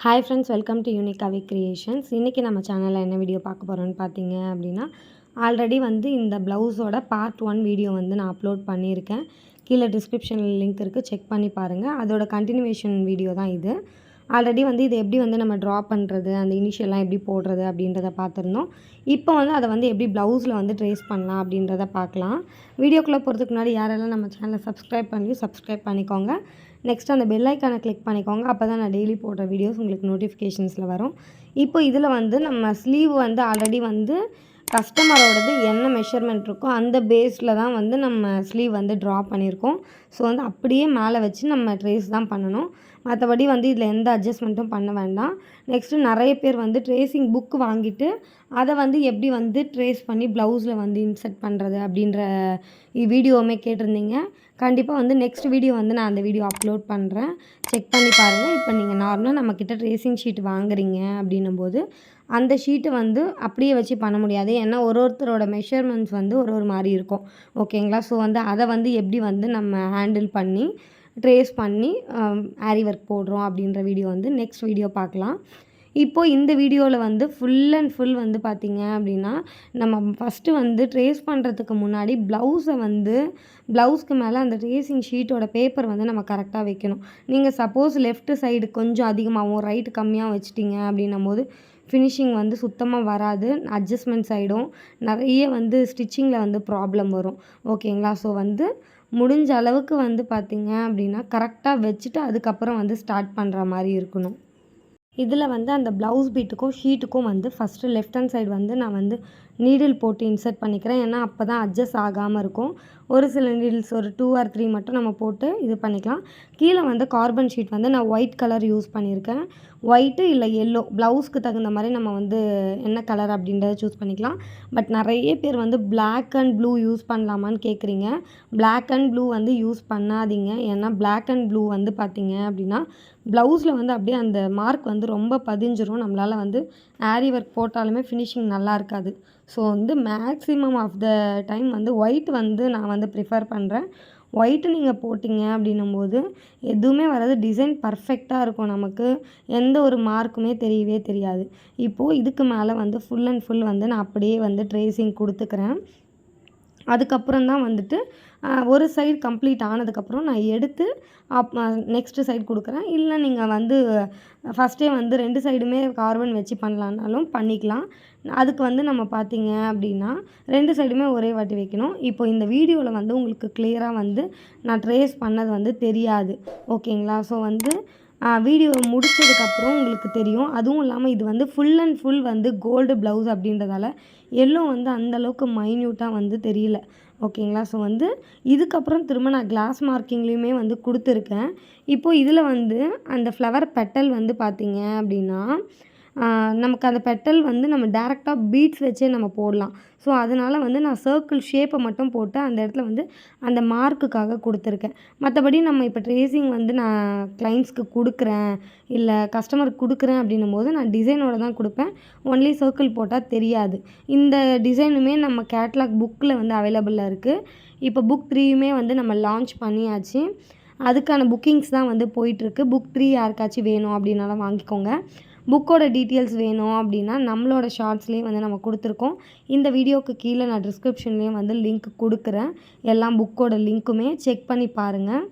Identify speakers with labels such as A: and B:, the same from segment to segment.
A: Hi friends, welcome to unique Avi creations. இன்றைக்கி நம்ம சேனலில் என்ன வீடியோ பார்க்க போகிறோன்னு பார்த்தீங்க அப்படின்னா, ஆல்ரெடி வந்து இந்த ப்ளவுஸோட பார்ட் 1 வீடியோ வந்து நான் அப்லோட் பண்ணியிருக்கேன். கீழே டிஸ்கிரிப்ஷனில் லிங்க் இருக்குது, செக் பண்ணி பாருங்கள். அதோட கண்டினியூவேஷன் வீடியோ தான் இது. ஆல்ரெடி வந்து இது எப்படி வந்து நம்ம ட்ரா பண்ணுறது, அந்த இனிஷியல்லாம் எப்படி போடுறது அப்படின்றத பார்த்துருந்தோம். இப்போ வந்து அதை வந்து எப்படி ப்ளவுஸில் வந்து ட்ரேஸ் பண்ணலாம் அப்படின்றத பார்க்கலாம். வீடியோக்குள்ளே போகிறதுக்கு முன்னாடி யாரெல்லாம் நம்ம சேனலை சப்ஸ்கிரைப் பண்ணிக்கோங்க. நெக்ஸ்ட் அந்த பெல் ஐக்கானை கிளிக் பண்ணிக்கோங்க. அப்போ தான் நான் டெய்லி போடுற வீடியோஸ் உங்களுக்கு நோட்டிஃபிகேஷன்ஸில் வரும். இப்போ இதில் வந்து நம்ம ஸ்லீவ் வந்து ஆல்ரெடி வந்து கஸ்டமரோடது என்ன மெஷர்மெண்ட் இருக்கோ அந்த பேஸில் தான் வந்து நம்ம ஸ்லீவ் வந்து ட்ரா பண்ணியிருக்கோம். ஸோ வந்து அப்படியே மேலே வச்சு நம்ம ட்ரேஸ் தான் பண்ணணும். மற்றபடி வந்து இதில் எந்த அட்ஜஸ்ட்மெண்ட்டும் பண்ண வேண்டாம். நெக்ஸ்ட்டு நிறைய பேர் வந்து ட்ரேசிங் புக் வாங்கிட்டு அதை வந்து எப்படி வந்து ட்ரேஸ் பண்ணி ப்ளவுஸில் வந்து இன்சர்ட் பண்ணுறது அப்படின்ற வீடியோவுமே கேட்டிருந்தீங்க. கண்டிப்பாக வந்து நெக்ஸ்ட் வீடியோ வந்து நான் அந்த வீடியோ அப்லோட் பண்ணுறேன், செக் பண்ணி பாருங்கள். இப்போ நீங்கள் நார்மலாக நம்மக்கிட்ட ட்ரேசிங் ஷீட் வாங்குறீங்க அப்படின்னும்போது அந்த ஷீட்டை வந்து அப்படியே வச்சு பண்ண முடியாது. ஏன்னா ஒருத்தரோட மெஷர்மெண்ட்ஸ் வந்து ஒரு மாதிரி இருக்கும், ஓகேங்களா? ஸோ வந்து அதை வந்து எப்படி வந்து நம்ம ஹேண்டில் பண்ணி ட்ரேஸ் பண்ணி ஆரி ஒர்க் போடுறோம் அப்படின்ற வீடியோ வந்து நெக்ஸ்ட் வீடியோ பார்க்கலாம். இப்போது இந்த வீடியோவில் வந்து ஃபுல் அண்ட் ஃபுல் வந்து பார்த்திங்க அப்படின்னா, நம்ம ஃபஸ்ட்டு வந்து ட்ரேஸ் பண்ணுறதுக்கு முன்னாடி ப்ளவுஸ்க்கு மேலே அந்த ட்ரேசிங் ஷீட்டோட பேப்பர் வந்து நம்ம கரெக்டாக வைக்கணும். நீங்கள் சப்போஸ் லெஃப்ட் சைடு கொஞ்சம் அதிகமாகவும் ரைட்டு கம்மியாக வச்சிட்டிங்க அப்படின்னும்போது ஃபினிஷிங் வந்து சுத்தமாக வராது. அட்ஜஸ்ட்மெண்ட்ஸ் ஆகிடும். நிறைய வந்து ஸ்டிச்சிங்கில் வந்து ப்ராப்ளம் வரும், ஓகேங்களா? ஸோ வந்து முடிஞ்ச அளவுக்கு வந்து பார்த்திங்க அப்படின்னா கரெக்டாக வச்சுட்டு அதுக்கப்புறம் வந்து ஸ்டார்ட் பண்ணுற மாதிரி இருக்கணும். இதில் வந்து அந்த ப்ளவுஸ் பீட்டுக்கும் ஷீட்டுக்கும் வந்து ஃபஸ்ட்டு லெஃப்ட் ஹேண்ட் சைடு வந்து நான் வந்து நீடில் போட்டு இன்சர்ட் பண்ணிக்கிறேன். ஏன்னா அப்போ தான் அட்ஜஸ்ட் ஆகாமல் இருக்கும். ஒரு சில நீடில்ஸ் ஒரு 2 ஆர் 3 மட்டும் நம்ம போட்டு இது பண்ணிக்கலாம். கீழே வந்து கார்பன் ஷீட் வந்து நான் ஒயிட் கலர் யூஸ் பண்ணியிருக்கேன். ஒயிட்டு இல்லை எல்லோ, ப்ளவுஸ்க்கு தகுந்த மாதிரி நம்ம வந்து என்ன கலர் அப்படின்றத சூஸ் பண்ணிக்கலாம். பட் நிறைய பேர் வந்து பிளாக் அண்ட் ப்ளூ யூஸ் பண்ணலாமான்னு கேட்குறீங்க. பிளாக் அண்ட் ப்ளூ வந்து யூஸ் பண்ணாதீங்க. ஏன்னா பிளாக் அண்ட் ப்ளூ வந்து பார்த்திங்க அப்படின்னா ப்ளவுஸில் வந்து அப்படியே அந்த மார்க் வந்து ரொம்ப பதிஞ்சிரும். நம்மளால் வந்து ஆரி ஒர்க் போட்டாலுமே ஃபினிஷிங் நல்லா இருக்காது. ஸோ வந்து மேக்ஸிமம் ஆஃப் த டைம் வந்து ஒயிட் வந்து நான் வந்து ப்ரிஃபர் பண்ணுறேன். ஒயிட்டு நீங்கள் போட்டிங்க அப்படின்னும்போது எதுவுமே வராது, டிசைன் பர்ஃபெக்டாக இருக்கும். நமக்கு எந்த ஒரு மார்க்குமே தெரியவே தெரியாது. இப்போது இதுக்கு மேலே வந்து ஃபுல் அண்ட் ஃபுல் வந்து நான் அப்படியே வந்து ட்ரேசிங் கொடுத்துக்கிறேன். அதுக்கப்புறம் தான் வந்துட்டு ஒரு சைடு கம்ப்ளீட் ஆனதுக்கப்புறம் நான் எடுத்து நெக்ஸ்ட்டு சைடு கொடுக்குறேன். இல்லை நீங்கள் வந்து ஃபஸ்ட்டே வந்து 2 சைடுமே கார்பன் வச்சு பண்ணலான்னாலும் பண்ணிக்கலாம். அதுக்கு வந்து நம்ம பார்த்திங்க அப்படின்னா 2 சைடுமே ஒரே வாட்டி வைக்கணும். இப்போ இந்த வீடியோவில் வந்து உங்களுக்கு கிளியராக வந்து நான் ட்ரேஸ் பண்ணது வந்து தெரியாது, ஓகேங்களா? ஸோ வந்து வீடியோ முடித்ததுக்கப்புறம் உங்களுக்கு தெரியும். அதுவும் இல்லாமல் இது வந்து ஃபுல் அண்ட் ஃபுல் வந்து கோல்டு ப்ளவுஸ் அப்படின்றதால எல்லோ வந்து அந்தளவுக்கு மைன்யூட்டாக வந்து தெரியல, ஓகேங்களா? ஸோ வந்து இதுக்கப்புறம் திரும்ப நான் கிளாஸ் மார்க்கிங்லேயுமே வந்து கொடுத்துருக்கேன். இப்போது இதில் வந்து அந்த ஃப்ளவர் பெட்டல் வந்து பார்த்திங்க அப்படின்னா நமக்கு அந்த பெட்டல் வந்து நம்ம டேரெக்டாக பீட்ஸ் வச்சே நம்ம போடலாம். ஸோ அதனால் வந்து நான் சர்க்கிள் ஷேப்பை மட்டும் போட்டு அந்த இடத்துல வந்து அந்த மார்க்குக்காக கொடுத்துருக்கேன். மற்றபடி நம்ம இப்போ ட்ரேசிங் வந்து நான் கிளைண்ட்ஸ்க்கு கொடுக்குறேன், இல்லை கஸ்டமருக்கு கொடுக்குறேன் அப்படின்னும்போது நான் டிசைனோட தான் கொடுப்பேன். ஒன்லி சர்க்கிள் போட்டால் தெரியாது. இந்த டிசைனுமே நம்ம கேட்லாக் புக்கில் வந்து அவைலபிளாக இருக்குது. இப்போ புக் 3யுமே வந்து நம்ம லான்ச் பண்ணியாச்சு. அதுக்கான புக்கிங்ஸ் தான் வந்து போயிட்டுருக்கு. புக் 3 யாருக்காச்சும் வேணும் அப்படின்னாலும் வாங்கிக்கோங்க. புக்கோட டீட்டெயில்ஸ் வேணும் அப்படின்னா நம்மளோட ஷார்ட்ஸ்லேயும் வந்து நம்ம கொடுத்துருக்கோம். இந்த வீடியோவுக்கு கீழே நான் டிஸ்கிரிப்ஷன்லேயும் வந்து லிங்க் கொடுக்குறேன். எல்லா புக்கோட லிங்க்குமே செக் பண்ணி பாருங்கள்.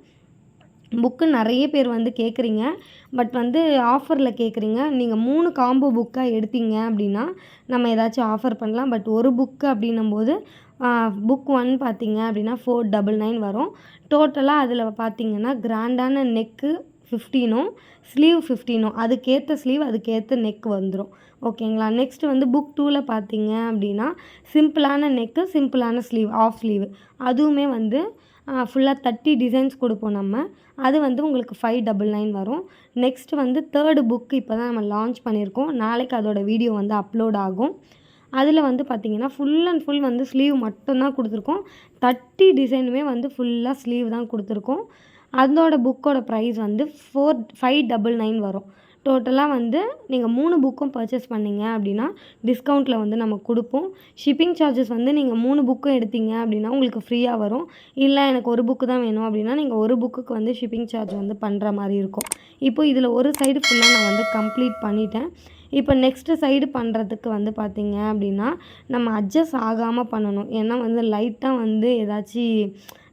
A: புக்கு நிறைய பேர் வந்து கேட்குறீங்க, பட் வந்து ஆஃபரில் கேட்குறீங்க. நீங்கள் 3 காம்போ புக்காக எடுத்தீங்க அப்படின்னா நம்ம ஏதாச்சும் ஆஃபர் பண்ணலாம். பட் ஒரு புக்கு அப்படின்னும்போது புக் 1 பார்த்திங்க அப்படின்னா 499 வரும். டோட்டலாக அதில் பார்த்திங்கன்னா கிராண்டான நெக்கு 15ம் ஸ்லீவ் 15ம், அதுக்கேற்ற ஸ்லீவ் அதுக்கேற்ற நெக் வந்துடும், ஓகேங்களா? நெக்ஸ்ட்டு வந்து புக் 2ல் பார்த்திங்க அப்படின்னா சிம்பிளான நெக்கு, சிம்பிளான ஸ்லீவ், ஆஃப் ஸ்லீவ், அதுவுமே வந்து ஃபுல்லாக 30 டிசைன்ஸ் கொடுப்போம் நம்ம. அது வந்து உங்களுக்கு 599 வரும். நெக்ஸ்ட்டு வந்து 3rd புக்கு இப்போ தான் நம்ம லான்ச் பண்ணியிருக்கோம். நாளைக்கு அதோட வீடியோ வந்து அப்லோட் ஆகும். அதில் வந்து பார்த்திங்கன்னா ஃபுல் அண்ட் ஃபுல் வந்து ஸ்லீவ் மட்டும்தான் கொடுத்துருக்கோம். 30 டிசைனுமே வந்து ஃபுல்லாக ஸ்லீவ் தான் கொடுத்துருக்கோம். அதோட புக்கோட ப்ரைஸ் வந்து 599 வரும். டோட்டலாக வந்து நீங்கள் 3 புக்கும் பர்ச்சேஸ் பண்ணீங்க அப்படின்னா டிஸ்கவுண்ட்டில் வந்து நம்ம கொடுப்போம். ஷிப்பிங் சார்ஜஸ் வந்து நீங்கள் 3 புக்கும் எடுத்தீங்க அப்படின்னா உங்களுக்கு ஃப்ரீயாக வரும். இல்லை எனக்கு ஒரு புக்கு தான் வேணும் அப்படின்னா நீங்கள் ஒரு புக்குக்கு வந்து ஷிப்பிங் சார்ஜ் வந்து பண்ணுற மாதிரி இருக்கும். இப்போ இதில் ஒரு சைடு ஃபுல்லாக நான் வந்து கம்ப்ளீட் பண்ணிட்டேன். இப்போ நெக்ஸ்ட்டு சைடு பண்ணுறதுக்கு வந்து பார்த்தீங்க அப்படின்னா நம்ம அட்ஜஸ்ட் ஆகாமல் பண்ணணும். ஏன்னா வந்து லைட்டாக வந்து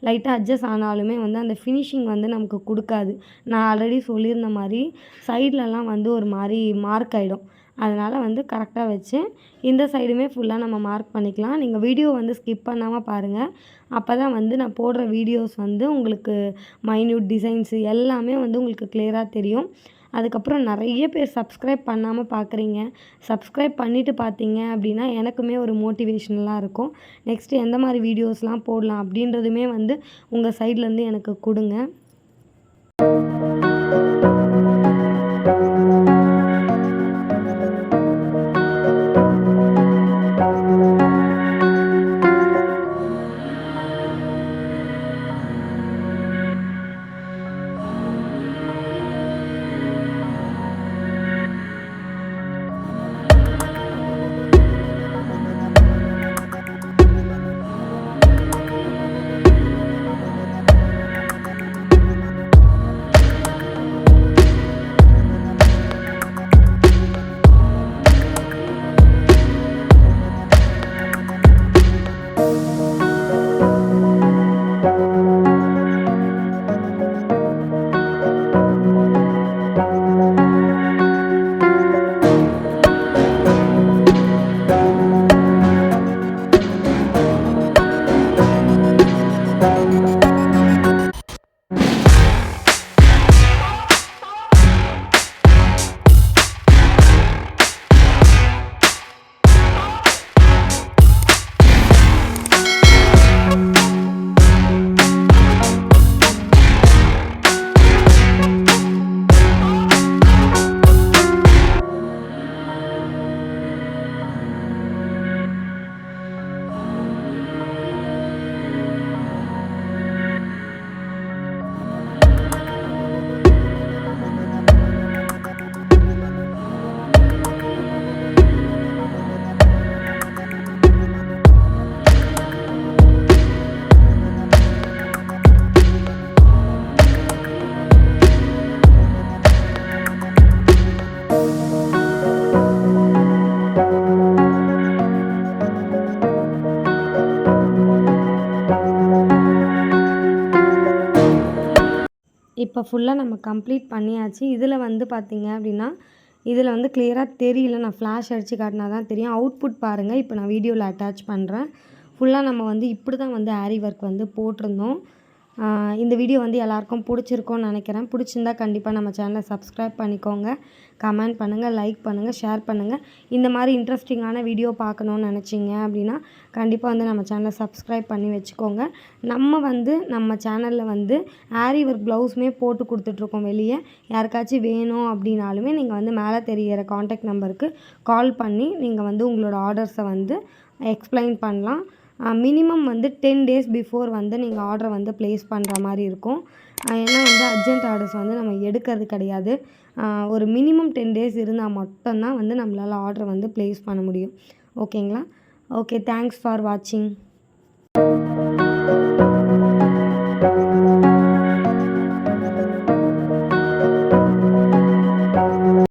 A: லைட்டாக அட்ஜஸ்ட் ஆனாலுமே வந்து அந்த ஃபினிஷிங் வந்து நமக்கு கொடுக்காது. நான் ஆல்ரெடி சொல்லியிருந்த மாதிரி சைட்லலாம் வந்து ஒரு மாதிரி மார்க் ஆகிடும். அதனால் வந்து கரெக்டாக வச்சு இந்த சைடுமே ஃபுல்லாக நம்ம மார்க் பண்ணிக்கலாம். நீங்கள் வீடியோ வந்து ஸ்கிப் பண்ணாமல் பாருங்கள். அப்போ தான் வந்து நான் போடுற வீடியோஸ் வந்து உங்களுக்கு மைன்யூட் டிசைன்ஸு எல்லாமே வந்து உங்களுக்கு கிளியராக தெரியும். அதுக்கப்புறம் நிறைய பேர் சப்ஸ்கிரைப் பண்ணாமல் பார்க்குறீங்க. சப்ஸ்கிரைப் பண்ணிவிட்டு பார்த்தீங்க அப்படின்னா எனக்குமே ஒரு மோட்டிவேஷனலாக இருக்கும். நெக்ஸ்ட்டு எந்த மாதிரி வீடியோஸ்லாம் போடலாம் அப்படின்றதுமே வந்து உங்கள் சைட்லேருந்து எனக்கு கொடுங்க. இப்போ ஃபுல்லாக நம்ம கம்ப்ளீட் பண்ணியாச்சு. இதில் வந்து பார்த்தீங்க அப்படின்னா இதில் வந்து கிளியராக தெரியல. நான் ஃப்ளாஷ் அடித்து காட்டினா தான் தெரியும். அவுட்புட் பாருங்கள். இப்போ நான் வீடியோவில் அட்டாச் பண்ணுறேன். ஃபுல்லாக நம்ம வந்து இப்படி தான் வந்து ஆரி ஒர்க் வந்து போட்டிருந்தோம். இந்த வீடியோ வந்து எல்லாருக்கும் பிடிச்சிருக்கும்னு நினைக்கிறேன். பிடிச்சிருந்தா கண்டிப்பாக நம்ம சேனலை சப்ஸ்கிரைப் பண்ணிக்கோங்க. கமெண்ட் பண்ணுங்கள், லைக் பண்ணுங்கள், ஷேர் பண்ணுங்கள். இந்த மாதிரி இன்ட்ரெஸ்டிங்கான வீடியோ பார்க்கணுன்னு நினச்சிங்க அப்படின்னா கண்டிப்பாக வந்து நம்ம சேனலை சப்ஸ்கிரைப் பண்ணி வச்சுக்கோங்க. நம்ம சேனலில் வந்து ஆரி ஒர்க் ப்ளவுஸுமே போட்டு கொடுத்துட்ருக்கோம் வெளியே. யாருக்காச்சும் வேணும் அப்படின்னாலுமே நீங்கள் வந்து மேலே தெரிகிற காண்டாக்ட் நம்பருக்கு கால் பண்ணி நீங்கள் வந்து உங்களோட ஆர்டர்ஸை வந்து எக்ஸ்பிளைன் பண்ணலாம். மினிமம் வந்து 10 டேஸ் பிஃபோர் வந்து நீங்கள் ஆர்டரை வந்து ப்ளேஸ் பண்ணுற மாதிரி இருக்கும். ஏன்னா வந்து அர்ஜென்ட் ஆர்டர்ஸ் வந்து நம்ம எடுக்கிறது கிடையாது. ஒரு மினிமம் 10 டேஸ் இருந்தால் மட்டும்தான் வந்து நம்மளால் ஆர்டரை வந்து ப்ளேஸ் பண்ண முடியும். ஓகேங்களா? ஓகே, தேங்க்ஸ் ஃபார் வாட்சிங்.